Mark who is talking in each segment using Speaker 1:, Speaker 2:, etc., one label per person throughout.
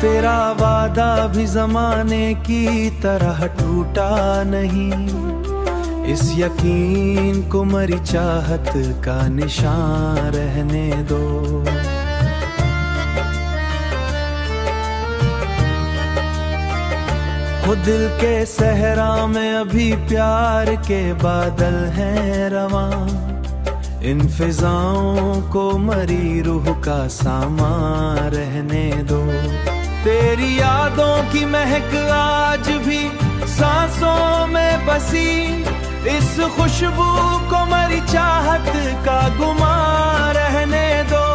Speaker 1: तेरा वादा भी जमाने की तरह टूटा नहीं, इस यकीन को मरी चाहत का निशान रहने दो। हो दिल के सहरा में अभी प्यार के बादल हैं रवां, इन फिजाओं को मरी रूह का सामान रहने दो। तेरी यादों की महक आज भी सांसों में बसी, इस खुशबू को मरी चाहत का गुमान रहने दो।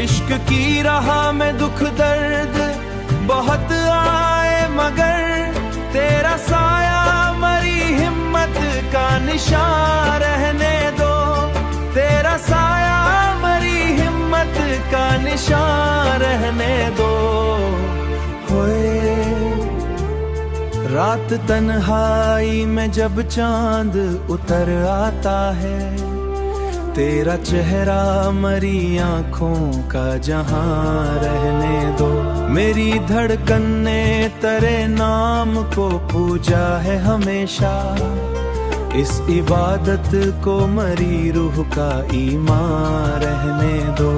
Speaker 1: इश्क की राह में दुख दर्द बहुत आए मगर तेरा साया मरी हिम्मत का निशान रहने दो। तेरा साया मरी हिम्मत का निशान रहने दो। होए रात तन्हाई में जब चांद उतर आता है, तेरा चेहरा मरी आंखों का जहां रहने दो। मेरी धड़कन ने तेरे नाम को पूजा है हमेशा, इस इबादत को मरी रूह का ईमान रहने दो।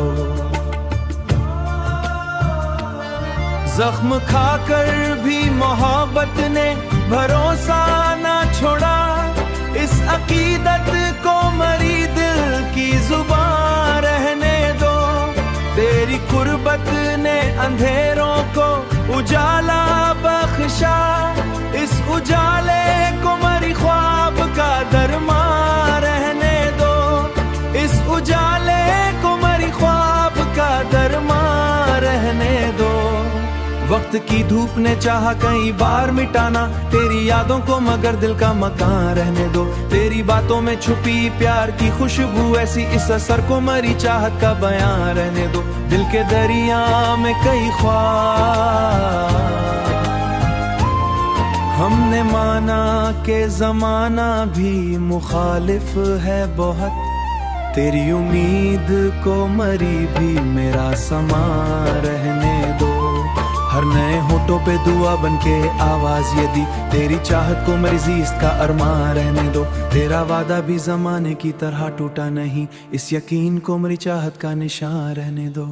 Speaker 1: जख्म खाकर भी मोहब्बत ने भरोसा ना छोड़ा, इस अकीदत को मरी दिल की जुबान रहने दो। तेरी कुर्बत ने अंधेरों को उजाला बख्शा, इस उजाले को मरी ख्वाब का दरमान रहने दो। इस उजाले को मरी ख्वाब का दरमान रहने दो। वक्त की धूप ने चाहा कई बार मिटाना तेरी यादों को, मगर दिल का मकान रहने दो। तेरी बातों में छुपी प्यार की खुशबू ऐसी, इस असर को मरी चाहत का बयान रहने दो। दिल के दरिया में कई ख्वाब हमने माना के जमाना भी मुखालिफ है बहुत, तेरी उम्मीद को मरी भी मेरा समा रहने दो। हर नए होठों पे दुआ बनके आवाज ये दी, तेरी चाहत को मरी ज़ीस्त का अरमान रहने दो। तेरा वादा भी जमाने की तरह टूटा नहीं, इस यकीन को मरी चाहत का निशान रहने दो।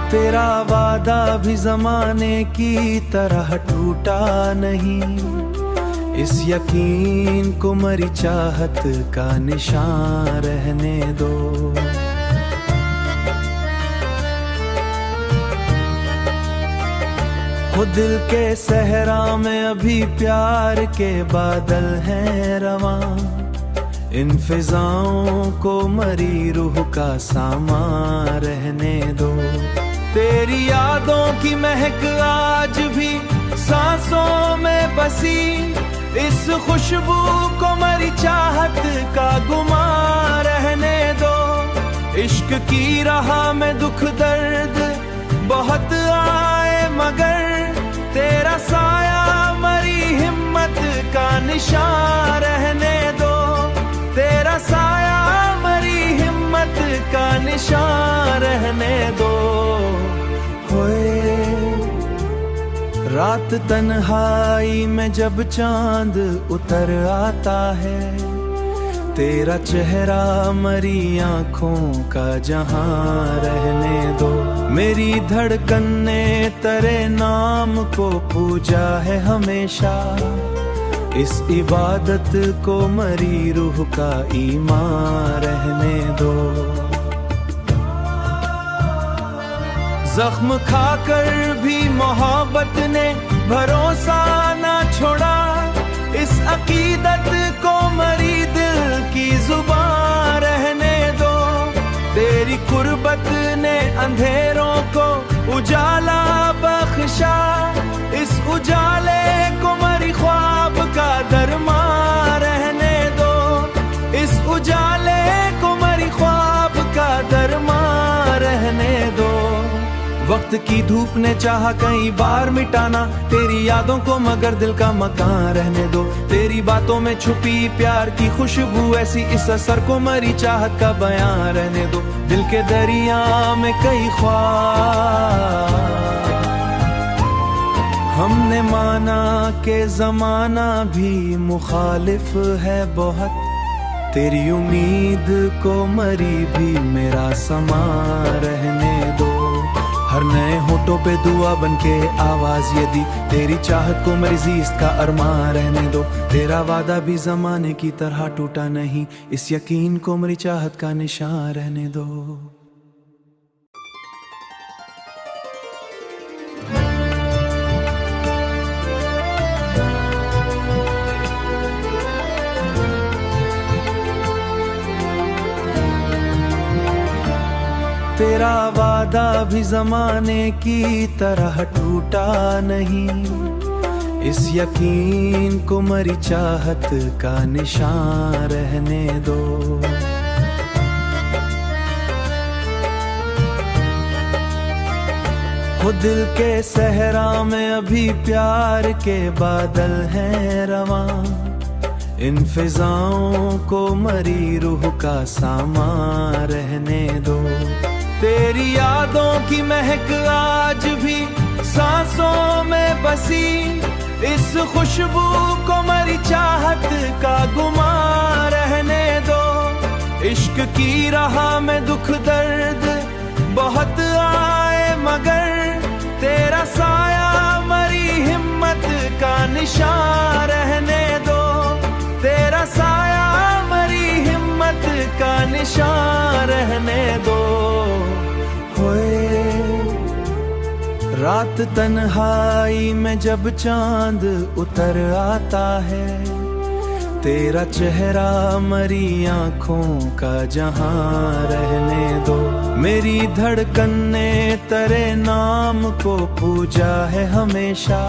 Speaker 1: तेरा वादा भी जमाने की तरह टूटा नहीं, इस यकीन को मरी चाहत का निशान रहने दो। हो दिल के सहरा में अभी प्यार के बादल हैं रवां, इन फिजाओं को मरी रूह का सामान रहने दो। तेरी यादों की महक आज भी सांसों में बसी, इस खुशबू को मरी चाहत का गुमान रहने दो। इश्क की राह में दुख दर्द बहुत आए मगर तेरा साया मरी हिम्मत का निशान रहने दो। तेरा साया मरी हिम्मत का निशान रहने दो। होए रात तन्हाई में जब चांद उतर आता है, तेरा चेहरा मरी आंखों का जहां रहने दो। मेरी धड़कन ने तेरे नाम को पूजा है हमेशा, इस इबादत को मरी रूह का ईमान रहने दो। जख्म खाकर भी मोहब्बत ने भरोसा ना छोड़ा, इस अकीदत को मरी दिल की जुबान रहने दो। तेरी कुर्बत ने अंधेरों को उजाला बख्शा, इस उजाले को मरी ख्वाब का दरमान रहने दो। इस उजाले को मरी ख्वाब का दरमान रहने दो। वक्त की धूप ने चाहा कई बार मिटाना तेरी यादों को, मगर दिल का मकान रहने दो। तेरी बातों में छुपी प्यार की खुशबू ऐसी, इस असर को मरी चाहत का बयां रहने दो। दिल के दरिया में कई ख्वाब हमने माना के जमाना भी मुखालिफ है बहुत। तेरी उम्मीद को मरी भी मेरा समा रहने दो। हर नए होठों पे दुआ बनके आवाज ये दी, तेरी चाहत को मेरी ज़ीस्त का अरमान रहने दो। तेरा वादा भी जमाने की तरह टूटा नहीं, इस यकीन को मेरी चाहत का निशान रहने दो। तेरा वादा भी जमाने की तरह टूटा नहीं, इस यकीन को मरी चाहत का निशान रहने दो। हो दिल के सहरा में अभी प्यार के बादल हैं रवां, इन फिजाओं को मरी रूह का सामान रहने दो। तेरी यादों की महक आज भी सांसों में बसी, इस खुशबू को मरी चाहत का गुमान रहने दो। इश्क की राह में दुख दर्द बहुत आए, मगर तेरा साया मरी हिम्मत का निशान रहने दो। तेरा साया मरी हिम्मत का निशान रहने दो। होए रात तन्हाई में जब चांद उतर आता है, तेरा चेहरा मरी आंखों का जहां रहने दो। मेरी धड़कन ने तेरे नाम को पूजा है हमेशा,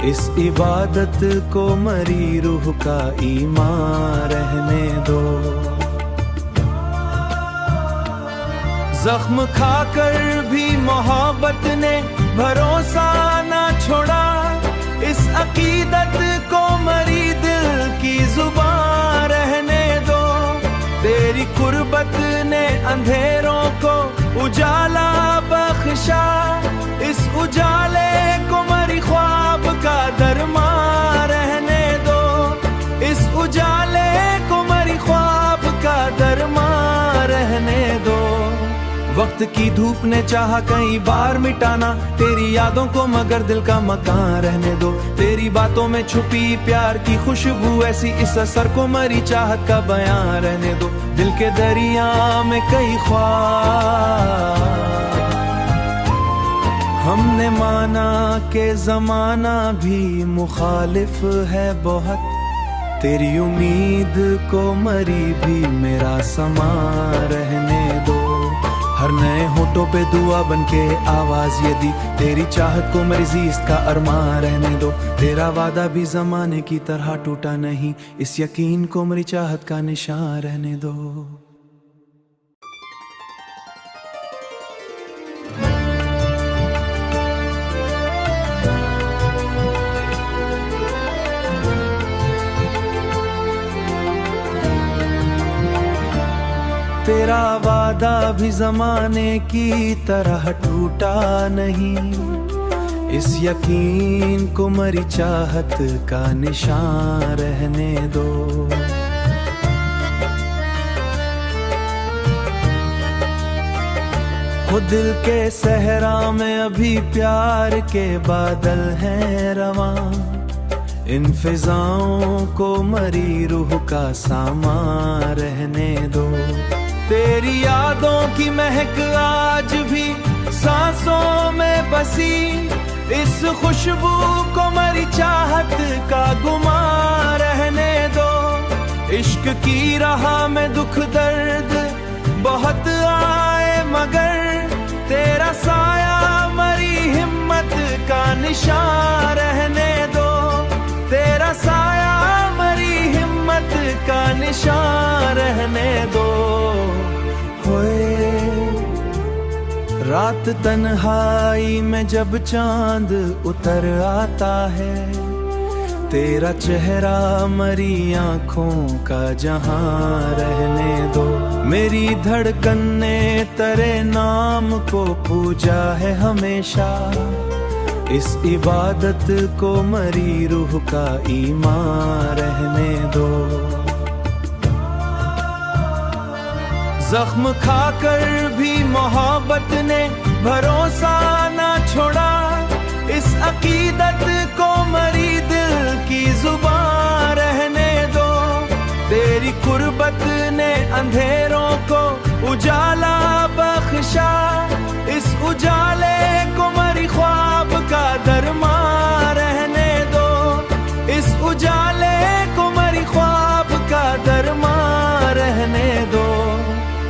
Speaker 1: इस इबादत को मरी रूह का ईमान रहने दो। जख्म खाकर भी मोहब्बत ने भरोसा ना छोड़ा, इस अकीदत को मरी दिल की जुबान रहने दो। तेरी कुर्बत ने अंधेरों को उजाला बख्शा, इस उजाले को मरी ख्वाब का दरमान रहने दो। इस उजाले को मरी ख्वाब का दरमान रहने दो। वक्त की धूप ने चाहा कई बार मिटाना तेरी यादों को, मगर दिल का मकान रहने दो। तेरी बातों में छुपी प्यार की खुशबू ऐसी, इस असर को मरी चाहत का बयां रहने दो। दिल के दरिया में कई ख्वाब हमने माना के जमाना भी मुखालिफ है बहुत। तेरी उम्मीद को मरी भी मेरा समा रहने दो। हर नए होठों पे दुआ बनके आवाज ये दी, तेरी चाहत को मेरी ज़ीस्त का अरमान रहने दो। तेरा वादा भी जमाने की तरह टूटा नहीं, इस यकीन को मेरी चाहत का निशान रहने दो। तेरा वादा भी जमाने की तरह टूटा नहीं, इस यकीन को मरी चाहत का निशान रहने दो। हो दिल के सहरा में अभी प्यार के बादल हैं रवां, इन फिजाओं को मरी रूह का सामान रहने दो। तेरी यादों की महक आज भी सांसों में बसी, इस खुशबू को मरी चाहत का गुमान रहने दो। इश्क की राह में दुख दर्द बहुत आए, मगर तेरा साया मरी हिम्मत का निशान रहने दो। तेरा साया मरी हिम्मत का निशान रहने दो। होए रात तन्हाई में जब चांद उतर आता है, तेरा चेहरा मरी आंखों का जहां रहने दो। मेरी धड़कन ने तेरे नाम को पूजा है हमेशा, इस इबादत को मरी रूह का ईमान रहने दो। जख्म खाकर भी मोहब्बत ने भरोसा ना छोड़ा, इस अकीदत को मरी दिल की जुबान रहने दो। तेरी कुर्बत ने अंधेरों को उजाला बख्शा, इस उजाले को मरी ख्वाब का दरमा रहने दो। इस उजाले को मरी ख्वाब का दरमा रहने दो।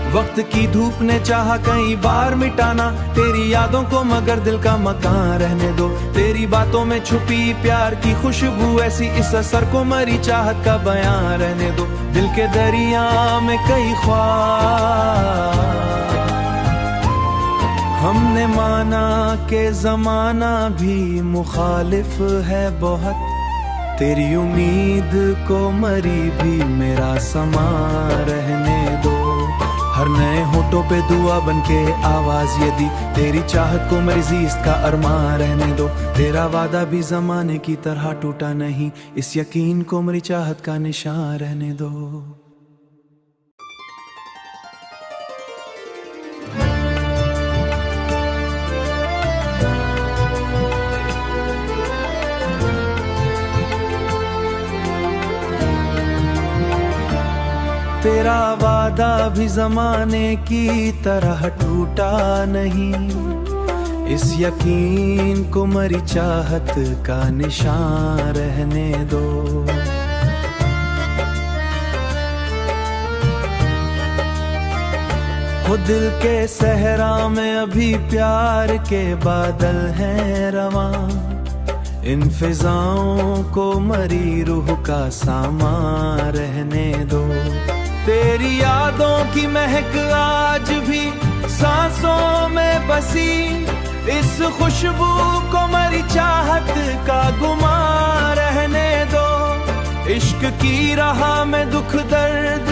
Speaker 1: वक्त की धूप ने चाहा कई बार मिटाना तेरी यादों को, मगर दिल का मकान रहने दो। तेरी बातों में छुपी प्यार की खुशबू ऐसी, इस असर को मरी चाहत का बयान रहने दो। दिल के दरिया में कई ख्वाब हमने माना के जमाना भी मुखालिफ है बहुत, तेरी उम्मीद को मरी भी मेरा समा रहने दो। हर नए होठों पे दुआ बनके आवाज ये दी, तेरी चाहत को मेरी जीस्त का अरमान रहने दो। तेरा वादा भी जमाने की तरह टूटा नहीं, इस यकीन को मेरी चाहत का निशान रहने दो। तेरा वादा भी जमाने की तरह टूटा नहीं, इस यकीन को मरी चाहत का निशान रहने दो। हो दिल के सहरा में अभी प्यार के बादल हैं रवां, इन फिजाओं को मरी रूह का सामान रहने दो। तेरी यादों की महक आज भी सांसों में बसी, इस खुशबू को मरी चाहत का गुमान रहने दो। इश्क की राह में दुख दर्द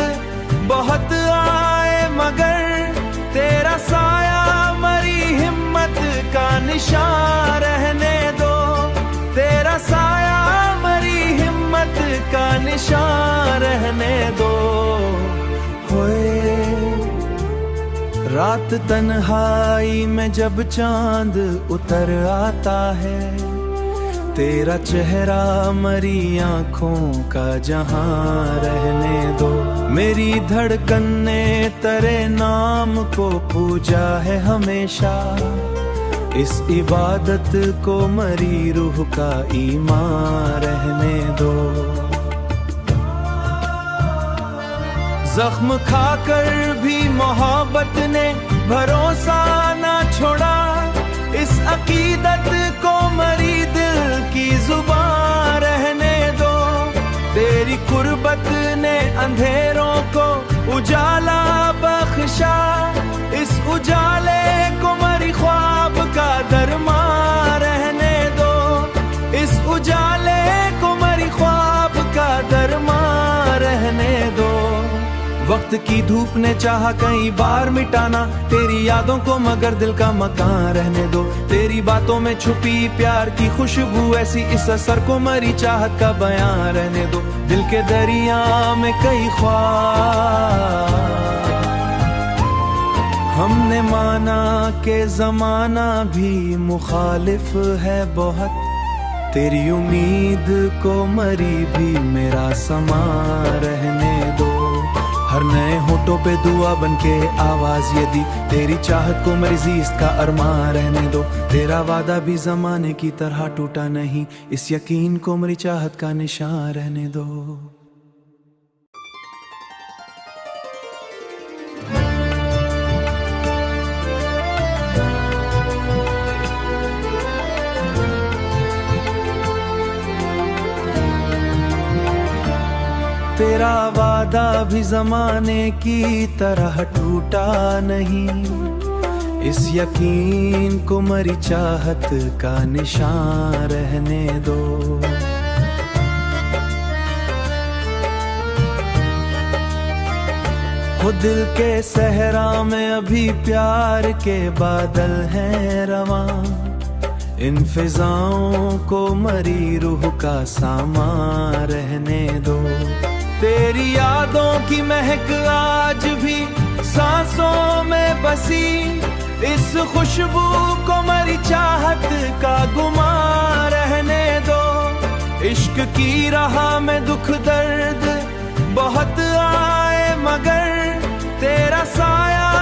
Speaker 1: बहुत आए, मगर तेरा साया मरी हिम्मत का निशान रहने दो। तेरा साया मरी हिम्मत का निशान रहने दो। रात तन्हाई में जब चांद उतर आता है, तेरा चेहरा मरी आंखों का जहां रहने दो। मेरी धड़कन ने तेरे नाम को पूजा है हमेशा, इस इबादत को मरी रूह का ईमान रहने दो। जख्म खाकर भी मोहब्बत ने भरोसा ना छोड़ा, इस अकीदत को मरी दिल की जुबान रहने दो। तेरी कुर्बत ने अंधेरों को उजाला बख्शा, इस उजाले को मरी ख्वाब का दरमा रहने दो। इस उजाले को मरी ख्वाब का दरमा रहने दो। वक्त की धूप ने चाहा कई बार मिटाना तेरी यादों को, मगर दिल का मकान रहने दो। तेरी बातों में छुपी प्यार की खुशबू ऐसी, इस असर को मरी चाहत का बयान रहने दो। दिल के दरिया में कई ख्वाब हमने माना के जमाना भी मुखालिफ है बहुत, तेरी उम्मीद को मरी भी मेरा समा रहने दो। हर नए होठों पे दुआ बनके आवाज ये दी, तेरी चाहत को मेरी जीस्त का अरमान रहने दो। तेरा वादा भी जमाने की तरह टूटा नहीं, इस यकीन को मेरी चाहत का निशान रहने दो। तेरा वादा भी जमाने की तरह टूटा नहीं, इस यकीन को मरी चाहत का निशान रहने दो। हो दिल के सहरा में अभी प्यार के बादल हैं रवां, इन फिजाओं को मरी रूह का सामान रहने दो। तेरी यादों की महक आज भी सांसों में बसी, इस खुशबू को मरी चाहत का गुमान रहने दो। इश्क की राह में दुख दर्द बहुत आए मगर तेरा साया